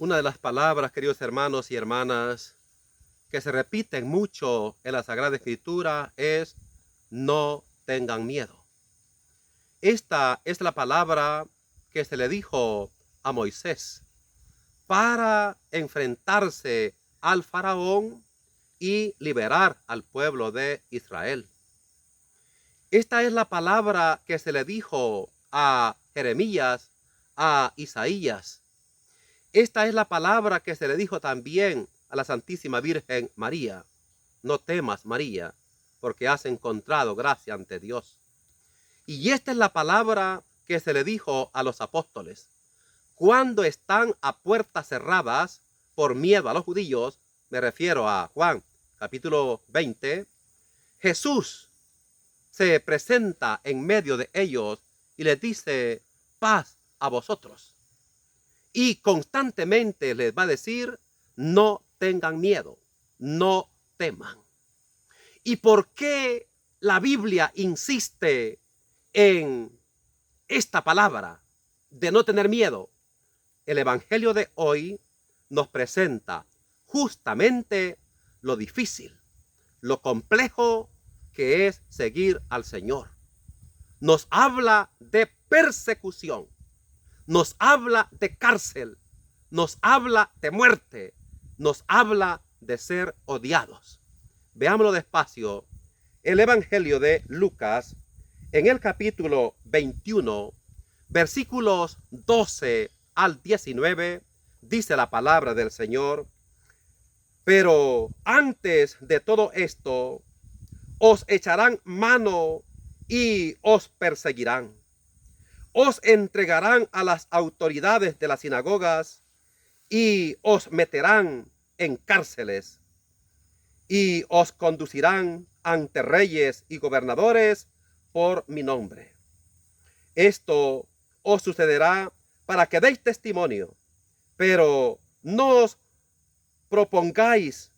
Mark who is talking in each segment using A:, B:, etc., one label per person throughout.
A: Una de las palabras, queridos hermanos y hermanas, que se repiten mucho en la Sagrada Escritura es no tengan miedo. Esta es la palabra que se le dijo a Moisés para enfrentarse al faraón y liberar al pueblo de Israel. Esta es la palabra que se le dijo a Jeremías, a Isaías. Esta es la palabra que se le dijo también a la Santísima Virgen María. No temas, María, porque has encontrado gracia ante Dios. Y esta es la palabra que se le dijo a los apóstoles. Cuando están a puertas cerradas por miedo a los judíos, me refiero a Juan capítulo 20, Jesús se presenta en medio de ellos y les dice, paz a vosotros. Y constantemente les va a decir, no tengan miedo, no teman. ¿Y por qué la Biblia insiste en esta palabra de no tener miedo? El Evangelio de hoy nos presenta justamente lo difícil, lo complejo que es seguir al Señor. Nos habla de persecución, nos habla de cárcel, nos habla de muerte, nos habla de ser odiados. Veámoslo despacio. El Evangelio de Lucas, en el capítulo 21, versículos 12 al 19, dice la palabra del Señor: pero antes de todo esto, os echarán mano y os perseguirán. Os entregarán a las autoridades de las sinagogas y os meterán en cárceles y os conducirán ante reyes y gobernadores por mi nombre. Esto os sucederá para que deis testimonio, pero no os propongáis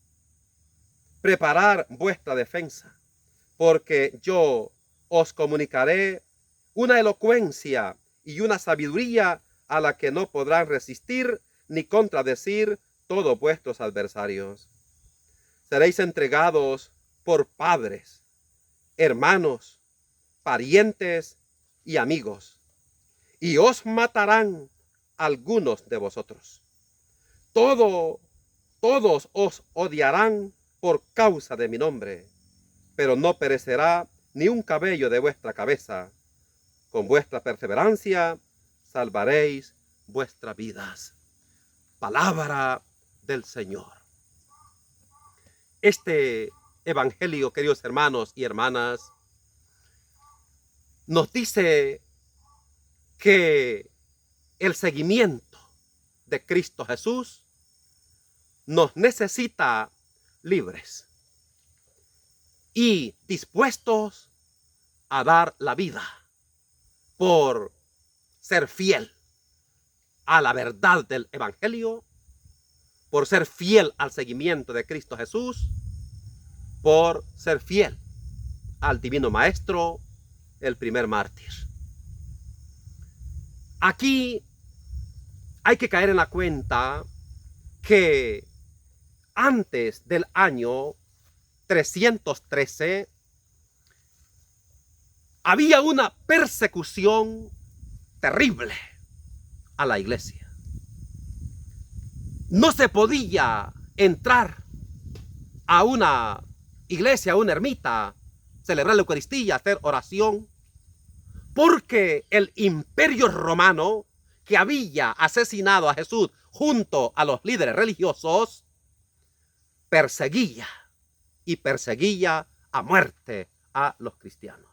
A: preparar vuestra defensa, porque yo os comunicaré una elocuencia y una sabiduría a la que no podrán resistir ni contradecir todos vuestros adversarios. Seréis entregados por padres, hermanos, parientes y amigos, y os matarán algunos de vosotros. Todos os odiarán por causa de mi nombre, pero no perecerá ni un cabello de vuestra cabeza. Con vuestra perseverancia salvaréis vuestras vidas. Palabra del Señor. Este evangelio, queridos hermanos y hermanas, nos dice que el seguimiento de Cristo Jesús nos necesita libres y dispuestos a dar la vida por ser fiel a la verdad del evangelio, por ser fiel al seguimiento de Cristo Jesús, por ser fiel al divino maestro, el primer mártir. Aquí hay que caer en la cuenta que antes del año 313 había una persecución terrible a la iglesia. No se podía entrar a una iglesia, a una ermita, celebrar la Eucaristía, hacer oración, porque el imperio romano, que había asesinado a Jesús junto a los líderes religiosos, perseguía y perseguía a muerte a los cristianos.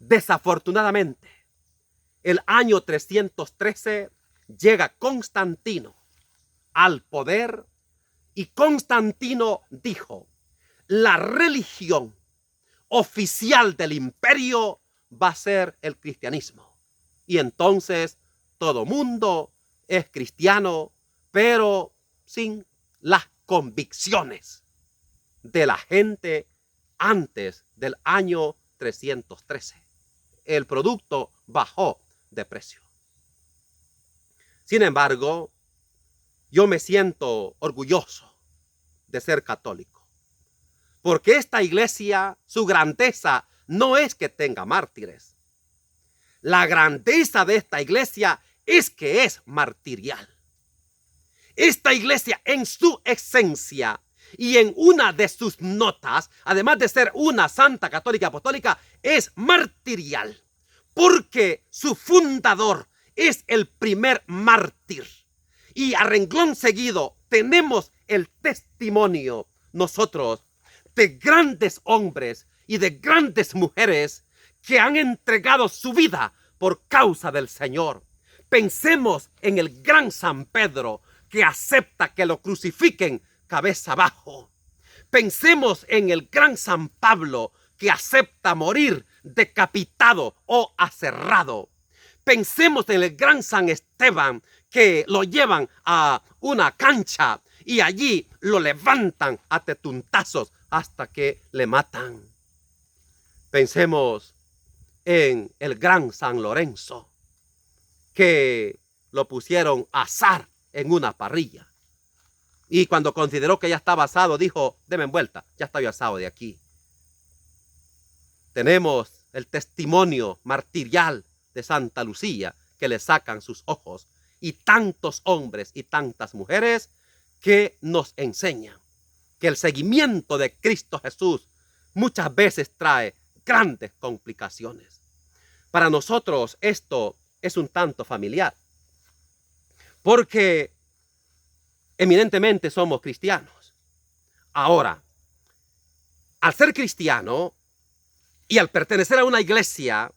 A: Desafortunadamente, el año 313 llega Constantino al poder y Constantino dijo: la religión oficial del imperio va a ser el cristianismo. Y entonces todo mundo es cristiano, pero sin las convicciones de la gente antes del año 313. El producto bajó de precio. Sin embargo, yo me siento orgulloso de ser católico. Porque esta iglesia, su grandeza no es que tenga mártires. La grandeza de esta iglesia es que es martirial. Esta iglesia en su esencia y en una de sus notas, además de ser una santa católica apostólica, es martirial. Porque su fundador es el primer mártir. Y a renglón seguido tenemos el testimonio nosotros de grandes hombres y de grandes mujeres que han entregado su vida por causa del Señor. Pensemos en el gran San Pedro, que acepta que lo crucifiquen cabeza abajo. Pensemos en el gran San Pablo, que acepta morir decapitado o aserrado. Pensemos en el gran San Esteban, que lo llevan a una cancha y allí lo levantan a tetuntazos hasta que le matan. Pensemos en el gran San Lorenzo, que lo pusieron a asar en una parrilla. Y cuando consideró que ya estaba asado, dijo: denme vuelta, ya estoy asado de aquí. Tenemos el testimonio martirial de Santa Lucía, que le sacan sus ojos, y tantos hombres y tantas mujeres que nos enseñan que el seguimiento de Cristo Jesús muchas veces trae grandes complicaciones. Para nosotros esto es un tanto familiar, porque eminentemente somos cristianos. Ahora, al ser cristiano y al pertenecer a una iglesia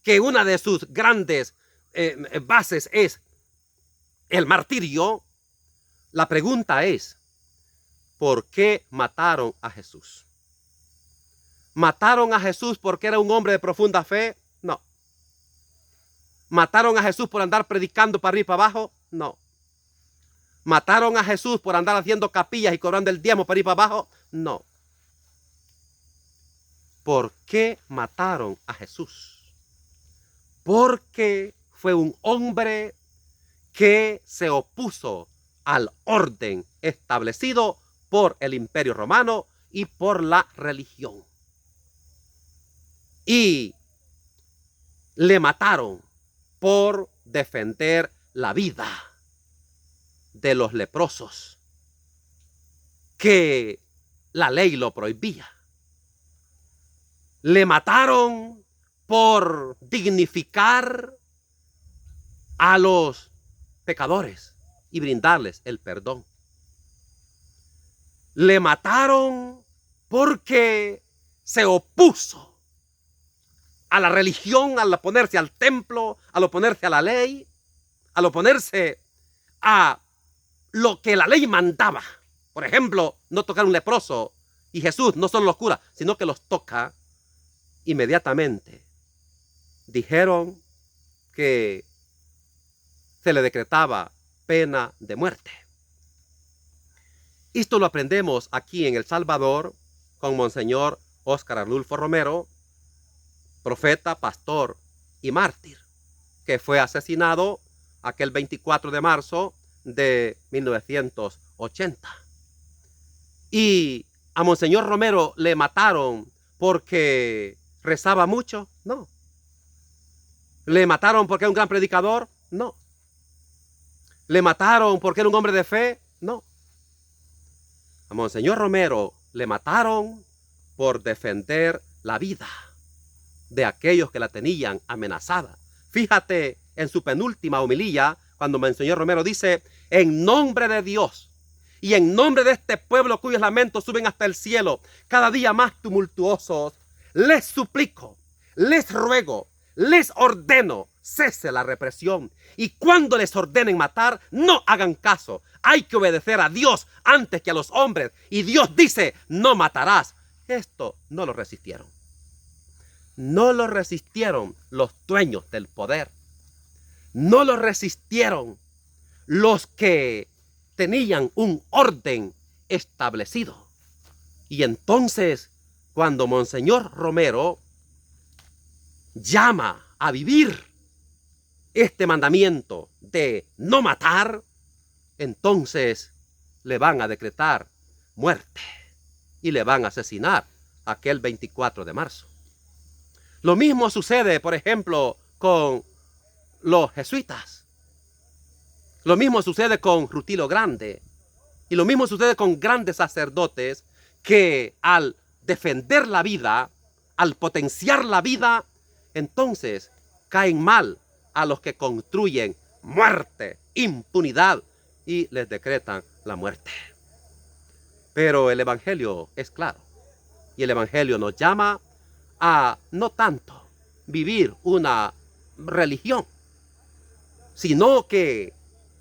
A: que una de sus grandes bases es el martirio, la pregunta es: ¿por qué mataron a Jesús? ¿Mataron a Jesús porque era un hombre de profunda fe? No. ¿Mataron a Jesús por andar predicando para arriba y para abajo? No. ¿Mataron a Jesús por andar haciendo capillas y cobrando el diezmo para ir para abajo? No. ¿Por qué mataron a Jesús? Porque fue un hombre que se opuso al orden establecido por el Imperio Romano y por la religión. Y le mataron por defender la vida de los leprosos, que la ley lo prohibía. Le mataron por dignificar a los pecadores y brindarles el perdón. Le mataron porque se opuso a la religión, al oponerse al templo, al oponerse a la ley, al oponerse a lo que la ley mandaba. Por ejemplo, no tocar a un leproso. Y Jesús no solo los cura, sino que los toca. Inmediatamente dijeron que se le decretaba pena de muerte. Esto lo aprendemos aquí en El Salvador con Monseñor Óscar Arnulfo Romero, profeta, pastor y mártir, que fue asesinado aquel 24 de marzo de 1980. Y a Monseñor Romero le mataron porque rezaba mucho. No. ¿Le mataron porque era un gran predicador? No. ¿Le mataron porque era un hombre de fe? No. A Monseñor Romero le mataron por defender la vida de aquellos que la tenían amenazada. Fíjate en su penúltima homilía, cuando Monseñor Romero dice: en nombre de Dios y en nombre de este pueblo cuyos lamentos suben hasta el cielo, cada día más tumultuosos, les suplico, les ruego, les ordeno, cese la represión. Y cuando les ordenen matar, no hagan caso. Hay que obedecer a Dios antes que a los hombres. Y Dios dice: no matarás. Esto no lo resistieron. No lo resistieron los dueños del poder. No lo resistieron los que tenían un orden establecido. Y entonces, cuando Monseñor Romero llama a vivir este mandamiento de no matar, entonces le van a decretar muerte y le van a asesinar aquel 24 de marzo. Lo mismo sucede, por ejemplo, con los jesuitas. Lo mismo sucede con Rutilo Grande. Y lo mismo sucede con grandes sacerdotes que al defender la vida, al potenciar la vida, entonces caen mal a los que construyen muerte, impunidad y les decretan la muerte. Pero el Evangelio es claro. Y el Evangelio nos llama a no tanto vivir una religión, sino que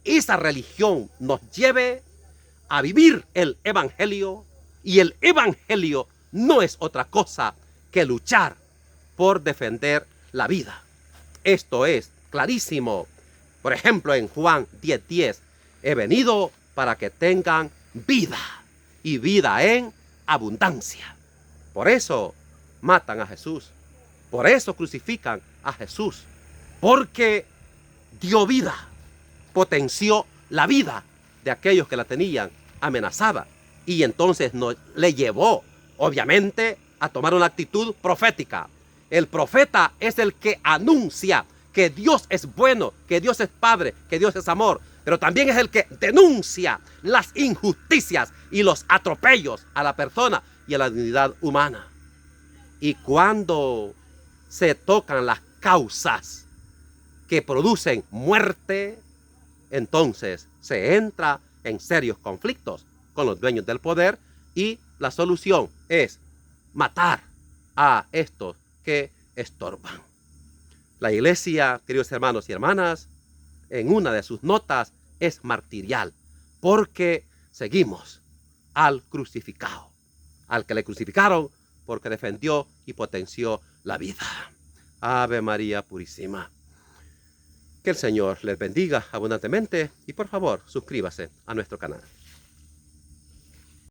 A: esa religión nos lleve a vivir el Evangelio, y el Evangelio no es otra cosa que luchar por defender la vida. Esto es clarísimo. Por ejemplo, en Juan 10:10, he venido para que tengan vida y vida en abundancia. Por eso matan a Jesús. Por eso crucifican a Jesús. Porque dio vida, potenció la vida de aquellos que la tenían amenazada. Y entonces le llevó, obviamente, a tomar una actitud profética. El profeta es el que anuncia que Dios es bueno, que Dios es Padre, que Dios es amor. Pero también es el que denuncia las injusticias y los atropellos a la persona y a la dignidad humana. Y cuando se tocan las causas que producen muerte, entonces se entra en serios conflictos con los dueños del poder, y la solución es matar a estos que estorban. La iglesia, queridos hermanos y hermanas, en una de sus notas es martirial, porque seguimos al crucificado, al que le crucificaron porque defendió y potenció la vida. Ave María Purísima. Que el Señor les bendiga abundantemente y por favor suscríbase a nuestro canal.